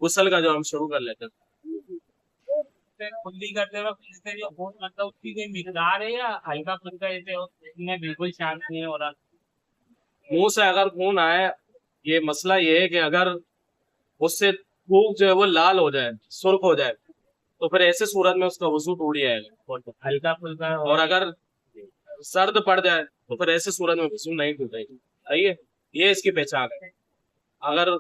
गुस्ल का जो हम शुरू कर लेते हैं। कुल्ली करते वक्त जैसे जो होश मतलब उसकी कोई मिकदार है या हल्का फुल्का जैसे इसमें बिल्कुल शांत नहीं हो रहा? मुंह से अगर खून आए, ये मसला ये है कि अगर उससे थूक जो है वो लाल हो जाए, सुर्ख हो जाए, तो फिर ऐसे सूरत में उसका वजू टूट जाएगा। हल्का फुल्का और अगर सर्द पड़ जाए तो फिर ऐसे सूरत में वजू नहीं टूटेगी। सही है, ये इसकी पहचान है। अगर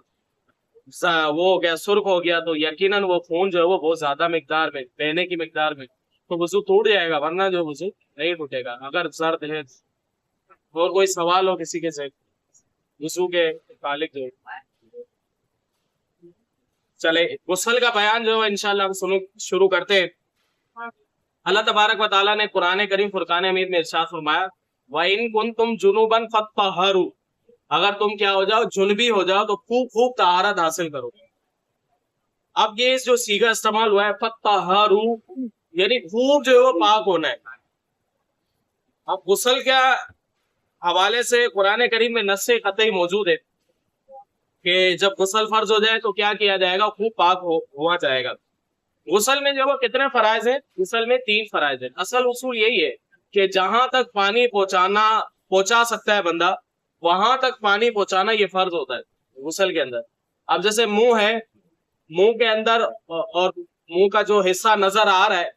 वो हो गया, सुर्ख हो गया, तो यकीनन वो खून जो है वो बहुत ज्यादा मिकदार में, बहने की मिकदार में, तो वजू टूट जाएगा, वरना जो वजू नहीं टूटेगा। अगर सर्द है और कोई सवाल हो किसी के से वजू के तालिक जो, चले गुस्ल का बयान जो है इंशाल्लाह हम शुरू करते हैं। अल्लाह तबारक व तआला ने कुरान करीम फुरकान हमीद में इरशाद फरमाया, व इन कुंतुम जुनुबन फत्तहरू, अगर तुम क्या हो जाओ, जुनबी हो जाओ, तो खूब खूब तहारत हासिल करो। अब ये जो सीगा इस्तेमाल हुआ है फत्तहरू, यानी खूब जो है वो पाक होना है। अब गुस्ल के हवाले से कुरान करीम में नस्से कतई मौजूद है कि जब गुस्ल फर्ज हो जाए तो क्या किया जाएगा, खूब पाक हुआ जाएगा। गुस्ल में जो वो कितने फराइज है? गुस्ल में 3 फराइज है। असल उसूल यही है कि जहां तक पानी पहुंचा सकता है बंदा, वहां तक पानी पहुंचाना ये फर्ज होता है गुस्ल के अंदर। अब जैसे मुंह है, मुंह के अंदर और मुंह का जो हिस्सा नजर आ रहा है,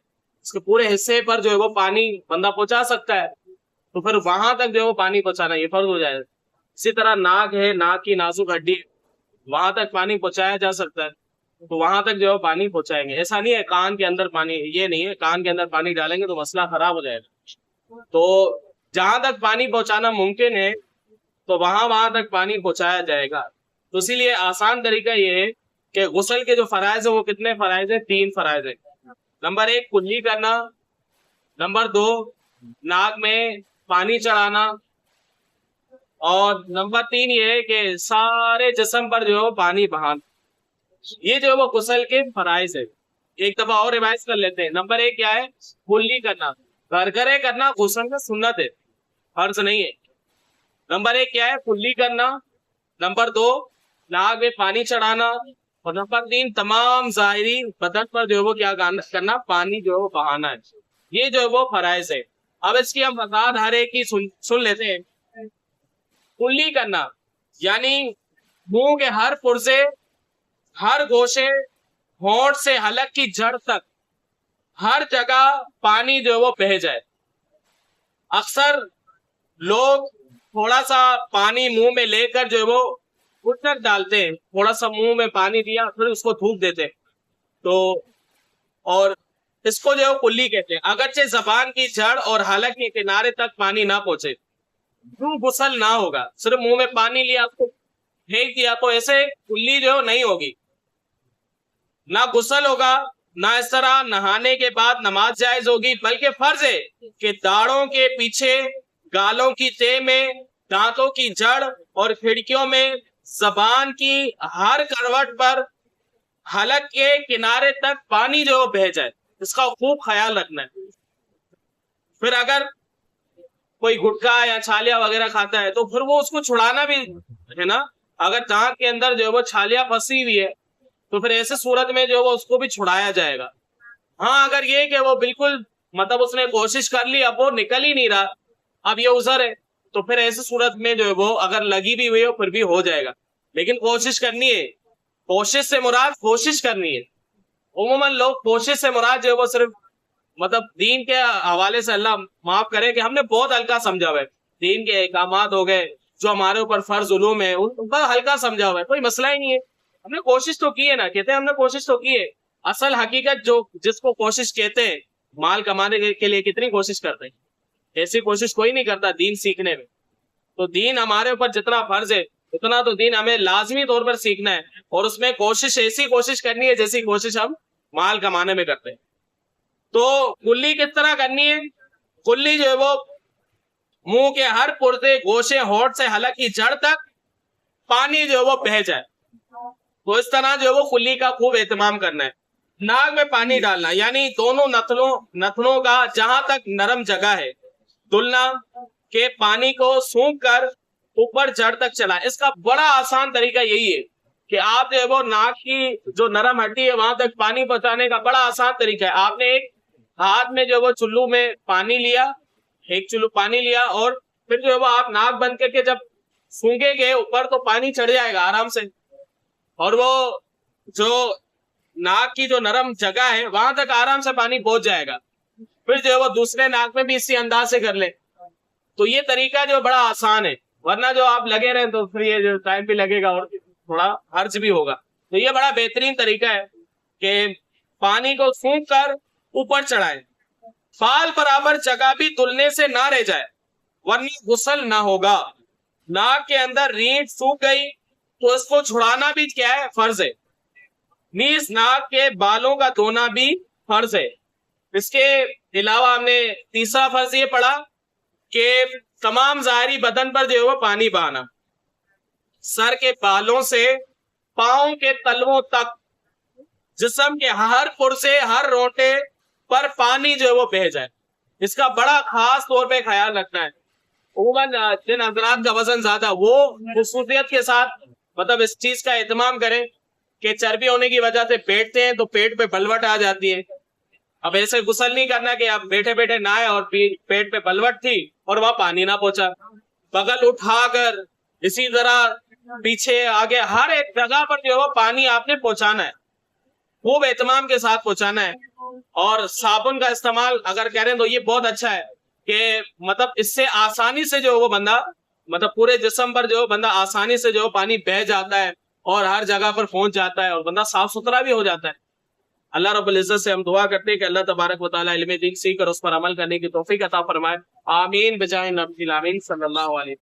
उसके पूरे हिस्से पर जो है वो पानी बंदा पहुंचा सकता है, तो फिर वहां तक जो है वो पानी पहुंचाना ये फर्ज हो जाएगा। इसी तरह नाक है, नाक की नाजुक हड्डी, वहां तक पानी पहुंचाया जा सकता है, तो वहां तक जो है पानी पहुंचाएंगे। ऐसा नहीं है कान के अंदर पानी, ये नहीं है कान के अंदर पानी डालेंगे तो मसला खराब हो जाएगा। तो जहां तक पानी पहुंचाना मुमकिन है तो वहां तक पानी पहुंचाया जाएगा। तो इसीलिए आसान तरीका ये है कि गुस्ल के जो फराइज है वो कितने फराइज है? 3 फराइज है। नंबर 1 कुल्ली करना, नंबर 2 नाक में पानी चढ़ाना, और नंबर 3 ये है कि सारे जिस्म पर जो है पानी बहाना। ये जो है वो गुस्ल के फराइज है। एक दफा और रिवाइज कर लेते हैं। नंबर 1 क्या है? कुल्ली करना, गरगरे करना गुस्ल का सुन्नत है, फर्ज नहीं है। नंबर 1 क्या है? कुल्ली करना। नंबर 2 नाक में पानी चढ़ाना, और नंबर 3 तमाम जाहिरी बदन पर जो है वो क्या करना, पानी जो है वो बहाना है। ये जो है वो फराइज है। अब इसकी हम वजाहत हर एक की सुन लेते हैं। कुल्ली करना यानी मुंह के हर पुर्जे, हर गोशे, होंठ से हलक की जड़ तक हर जगह पानी जो है वो बह जाए। अक्सर लोग थोड़ा सा पानी मुंह में लेकर जो है वो घुटनक डालते हैं, थोड़ा सा मुंह में पानी दिया फिर उसको थूक देते हैं, तो और इसको जो है वो कुल्ली कहते हैं। अगरचे जबान की जड़ और हलक के किनारे तक पानी ना पहुंचे, गुस्ल ना होगा। सिर्फ मुंह में पानी लिया आपको फेंक दिया तो ऐसे कुल्ली जो नहीं होगी, ना गुस्ल होगा, ना इस तरह नहाने के बाद नमाज जायज होगी। बल्कि फर्ज है कि दाढ़ों के पीछे, गालों की तह में, दांतों की जड़ और खिड़कियों में, जबान की हर करवट पर, हलक के किनारे तक पानी जो बह जाए, इसका खूब ख्याल रखना है। फिर अगर कोई गुटखा या छालिया वगैरह खाता है तो फिर वो उसको छुड़ाना भी है ना। अगर दांत के अंदर जो है वो छालिया फंसी हुई है तो फिर ऐसे सूरत में जो है वो उसको भी छुड़ाया जाएगा। हाँ, अगर ये कि वो बिल्कुल मतलब उसने कोशिश कर ली, अब वो निकल ही नहीं रहा, अब ये उजर है, तो फिर ऐसे सूरत में जो है वो अगर लगी भी हुई हो फिर भी हो जाएगा। लेकिन कोशिश करनी है। कोशिश से मुराद कोशिश करनी है। उमूमन लोग कोशिश से मुराद जो है वो सिर्फ मतलब दीन के हवाले से, अल्लाह माफ करे कि हमने बहुत हल्का समझा हुआ है। दीन के अहकामात हो गए जो हमारे ऊपर फर्ज उलूम है, उनका हल्का समझा हुआ है, कोई मसला ही नहीं है। हमने कोशिश तो की है ना, कहते हैं हमने कोशिश तो की है। असल हकीकत जो जिसको कोशिश कहते हैं, माल कमाने के लिए कितनी कोशिश करते हैं, ऐसी कोशिश कोई नहीं करता दीन सीखने में। तो दीन हमारे ऊपर जितना फर्ज है उतना तो दीन हमें लाजमी तौर पर सीखना है, और उसमें कोशिश ऐसी कोशिश करनी है जैसी कोशिश हम माल कमाने में करते हैं। तो कुल्ली किस तरह करनी है? कुल्ली जो है वो मुंह के हर पुर्जे, गोशे, होंठ से हलक की जड़ तक पानी जो है वो बह जाए, तो इस तरह जो है वो कुल्ली का खूब एहतमाम करना है। नाक में पानी डालना यानी दोनों नथनों का जहां तक नरम जगह है, दुलना के पानी को सूंघ कर ऊपर जड़ तक चला। इसका बड़ा आसान तरीका यही है کہ آپ جو ہے وہ ناک کی جو نرم ہڈی ہے وہاں تک پانی پہنچانے کا بڑا آسان طریقہ ہے. آپ نے ایک ہاتھ میں جو ہے وہ چلو میں پانی لیا, ایک چلو پانی لیا, اور پھر جو ہے وہ آپ ناک بند کر کے جب سونگے گے اوپر تو پانی چڑھ جائے گا آرام سے, اور وہ جو ناک کی جو نرم جگہ ہے وہاں تک آرام سے پانی پہنچ جائے گا. پھر جو ہے وہ دوسرے ناک میں بھی اسی انداز سے کر لیں. تو یہ طریقہ جو بڑا آسان ہے, ورنہ جو آپ لگے رہیں تو پھر یہ جو ٹائم بھی لگے گا اور تھوڑا خرچ بھی ہوگا. تو یہ بڑا بہترین طریقہ ہے کہ پانی کو سونگ کر اوپر چڑھائیں, فال برابر جگہ بھی دھلنے سے نہ رہ جائے ورنہ غسل نہ ہوگا. ناک کے اندر ریڑھ سوکھ گئی تو اس کو چھڑانا بھی کیا ہے, فرض ہے. نیز ناک کے بالوں کا دھونا بھی فرض ہے. اس کے علاوہ ہم نے تیسرا فرض یہ پڑھا کہ تمام ظاہری بدن پر جو ہے وہ پانی بہانا, سر کے بالوں سے پاؤں کے تلووں تک جسم کے ہر پرزے ہر روٹے پر پانی جو ہے وہ بہہ جائے. اس کا بڑا خاص طور پہ خیال رکھنا ہے. عموماً جن حضرات کا وزن زیادہ وہ خصوصیت کے ساتھ مطلب اس چیز کا اہتمام کریں کہ چربی ہونے کی وجہ سے بیٹھتے ہیں تو پیٹ پہ بلوٹ آ جاتی ہے. اب ایسے غسل نہیں کرنا کہ آپ بیٹھے بیٹھے نہ آئے اور پیٹ پہ بلوٹ تھی اور وہاں پانی نہ پہنچا. بغل اٹھا کر اسی طرح پیچھے آگے ہر ایک جگہ پر جو ہے وہ پانی آپ نے پہنچانا ہے, خوب اہتمام کے ساتھ پہنچانا ہے. اور صابن کا استعمال اگر کریں تو یہ بہت اچھا ہے کہ مطلب اس سے آسانی سے جو وہ بندہ مطلب پورے جسم پر جو بندہ آسانی سے جو پانی بہہ جاتا ہے اور ہر جگہ پر پہنچ جاتا ہے اور بندہ صاف ستھرا بھی ہو جاتا ہے. اللہ رب العزت سے ہم دعا کرتے ہیں کہ اللہ تبارک و تعالیٰ علم دین سیکھ کر اس پر عمل کرنے کی توفیق عطا فرمائے. آمین بجائے نبی الامین صلی اللہ علیہ وسلم.